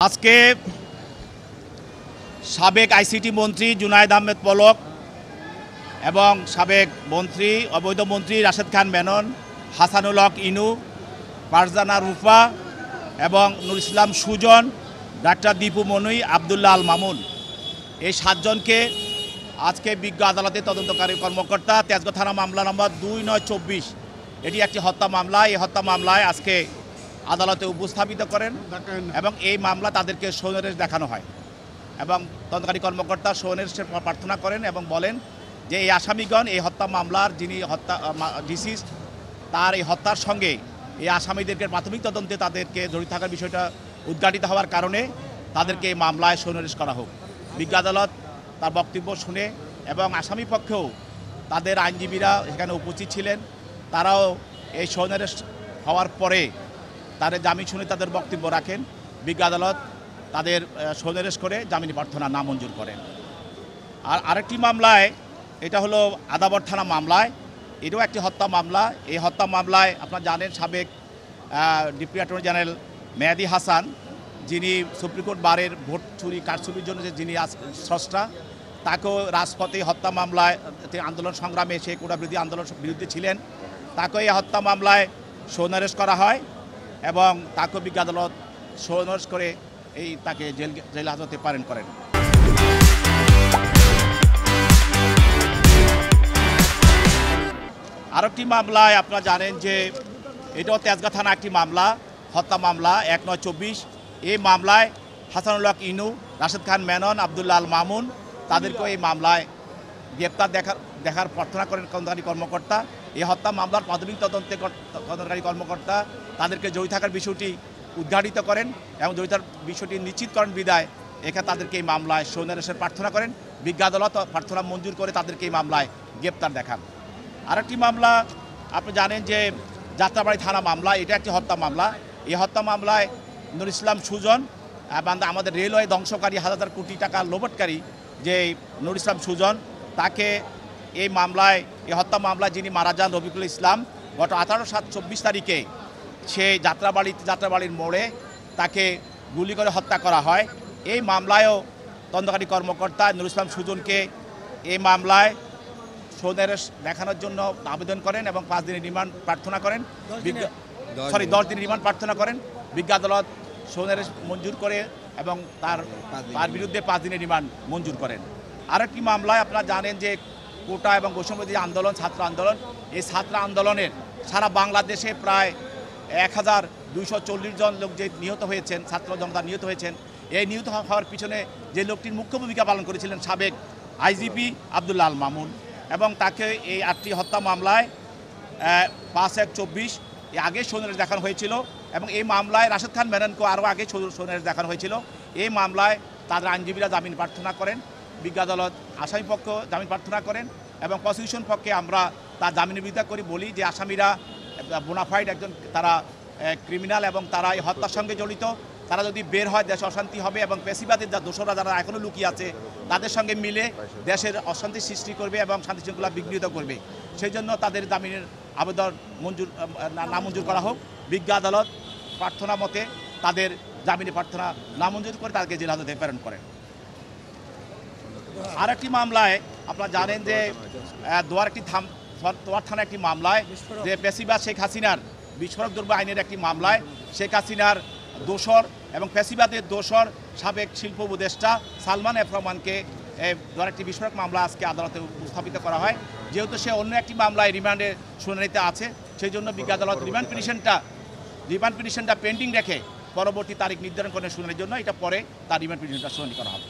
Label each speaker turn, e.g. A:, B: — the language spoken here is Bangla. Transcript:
A: আজকে সাবেক আইসিটি মন্ত্রী জুনায়েদ আহমেদ পলক এবং সাবেক মন্ত্রী অবৈধ মন্ত্রী রাশেদ খান মেনন, হাসানুল হক ইনু, ফারজানা রুফা এবং নুর ইসলাম সুজন, ডাক্তার দীপু মনুই, আবদুল্লাহ আল মামুন, এই 7 জনকে আজকে বিজ্ঞ আদালতে তদন্তকারী কর্মকর্তা তেজগাঁও থানা মামলা নম্বর 2924, এটি একটি হত্যা মামলা। এই হত্যা মামলায় আজকে আদালতে উপস্থাপিত করেন এবং এই মামলা তাদেরকে সৌনির্দেশ দেখানো হয় এবং তদন্তকারী কর্মকর্তা সৌনির্দেশের প্রার্থনা করেন এবং বলেন যে এই আসামিগণ এই হত্যা মামলার যিনি হত্যা ডিসিজ তার এই হত্যার সঙ্গে এই আসামিদেরকে প্রাথমিক তদন্তে তাদেরকে জড়িত থাকার বিষয়টা উদ্ঘাটিত হওয়ার কারণে তাদেরকে এই মামলায় সৌনির্দেশ করা হোক। বিজ্ঞ আদালত তার বক্তব্য শুনে এবং আসামি পক্ষেও তাদের আইনজীবীরা এখানে উপস্থিত ছিলেন, তারাও এই সৌনির্দেশ হওয়ার পরে তাদের জামিন শুনে তাদের বক্তব্য রাখেন। বিজ্ঞ আদালত তাদের সৌনির্দেশ করে জামিন প্রার্থনা নামঞ্জুর করেন। আর আরেকটি মামলায়, এটা হলো আদাবর থানা মামলায়, এটাও একটি হত্যা মামলা। এই হত্যা মামলায় আপনারা জানেন সাবেক ডেপুটি অ্যাটর্নি জেনারেল মেহেদী হাসান, যিনি সুপ্রিম কোর্ট বারের ভোট চুরি কারচুপির জন্য যিনি স্রষ্টা, তাকেও রাজপথে হত্যা মামলায় আন্দোলন সংগ্রামে সেই কোটা বিরোধী আন্দোলন বিরুদ্ধে ছিলেন, তাকেও এই হত্যা মামলায় সৌনির্দেশ করা হয় এবং তাকেও বিজ্ঞ আদালত সৌনির্দেশ করে তাকে জেল হাজতে প্রেরণ করেন। আরেকটি মামলায় আপনারা জানেন যে এটাও তেজগাঁও থানা একটি মামলা, হত্যা মামলা 1924। এই মামলায় হাসানুল হক ইনু, রাশেদ খান মেনন, আবদুল্লাহ আল মামুন, তাদেরকেও এই মামলায় গ্রেপ্তার দেখার প্রার্থনা করেন তদন্তকারী কর্মকর্তা। এই হত্যা মামলার প্রাথমিক তদন্তকারী কর্মকর্তা তাদেরকে জড়িত থাকার বিষয়টি উদ্ঘাটিত করেন এবং জড়িতার বিষয়টি নিশ্চিত করেন বিদায় এখানে তাদেরকে এই মামলায় সৌনির্দেশের প্রার্থনা করেন। বিজ্ঞ আদালত প্রার্থনা মঞ্জুর করে তাদেরকে এই মামলায় গ্রেপ্তার দেখান। আরেকটি মামলা আপনি জানেন যে যাত্রাবাড়ি থানা মামলা, এটা একটি হত্যা মামলা। এই হত্যা মামলায় নুর ইসলাম সুজন এবং আমাদের রেলওয়ে ধ্বংসকারী হাজার কোটি টাকা লোবটকারী যে নুর ইসলাম সুজন, তাকে এই মামলায় এই হত্যা মামলায় যিনি মারা যান রফিকুল ইসলাম, গত 18/7/24 তারিখে সে যাত্রাবাড়ির মোড়ে তাকে গুলি করে হত্যা করা হয়। এই মামলায়ও তদন্তকারী কর্মকর্তা নুর ইসলাম সুজনকে এই মামলায় সৌনির্দেশ দেখানোর জন্য আবেদন করেন এবং 5 দিনের রিমান্ড প্রার্থনা করেন। 10 দিনের রিমান্ড প্রার্থনা করেন। বিজ্ঞ আদালত সৌনির্দেশ মঞ্জুর করে এবং তার বিরুদ্ধে 5 দিনের রিমান্ড মঞ্জুর করেন। আরেকটি মামলায় আপনারা জানেন যে কোটা এবং বৈষম্যবিরোধী আন্দোলন, ছাত্র আন্দোলন, এই ছাত্র আন্দোলনের সারা বাংলাদেশে প্রায় 1240 জন লোক যে নিহত হয়েছেন, ছাত্র জনতা নিহত হয়েছেন, এই নিহত হওয়ার পিছনে যে লোকটির মুখ্য ভূমিকা পালন করেছিলেন সাবেক আইজিপি আবদুল্লাহ আল মামুন, এবং তাকে এই 8টি হত্যা মামলায় 5/1/24 আগে সৌনির্দেশ দেখানো হয়েছিল এবং এই মামলায় রাশেদ খান মেননকেও আরও আগে সৌনির্দেশ দেখানো হয়েছিল। এই মামলায় তাদের আইনজীবীরা জামিন প্রার্থনা করেন, বিজ্ঞ আদালত আসামি পক্ষ জামিন প্রার্থনা করেন এবং প্রসিকিউশন পক্ষে আমরা তার জামিনের বিরোধিতা করি, বলি যে আসামিরা বোনাফাইড একজন, তারা ক্রিমিনাল এবং তারা এই হত্যার সঙ্গে জড়িত। তারা যদি বের হয় দেশে অশান্তি হবে এবং পেশিবাদের দোষরা যারা এখনও লুকিয়ে আছে তাদের সঙ্গে মিলে দেশের অশান্তি সৃষ্টি করবে এবং শান্তি শৃঙ্খলা বিঘ্নিত করবে। সেই জন্য তাদের জামিনের আবেদন নামঞ্জুর করা হোক। বিজ্ঞ আদালত প্রার্থনা মতে তাদের জামিনের প্রার্থনা নামঞ্জুর করে তাদেরকে জেল হাজতে প্রেরণ করেন। আরেকটি মামলায় আপনারা জানেন যে দোয়ার থানা একটি মামলায় যে পেশিবাদ শেখ হাসিনার বিস্ফোরক দ্রব্য আইনের একটি মামলায় শেখ হাসিনার দোসর এবং পেশিবাদের দোসর সাবেক শিল্প উপদেষ্টা সালমান এফ রহমানকে দোয়ার একটি বিস্ফোরক মামলা আজকে আদালতে উপস্থাপিত করা হয়। যেহেতু সে অন্য একটি মামলায় রিমান্ডের শুনানিতে আছে, সেই জন্য বিজ্ঞ আদালত রিমান্ড পিটিশনটা পেন্ডিং রেখে পরবর্তী তারিখ নির্ধারণ করার শুনানির জন্য এটা পরে তার রিমান্ড পিটিশনটা শুনানি করা হবে।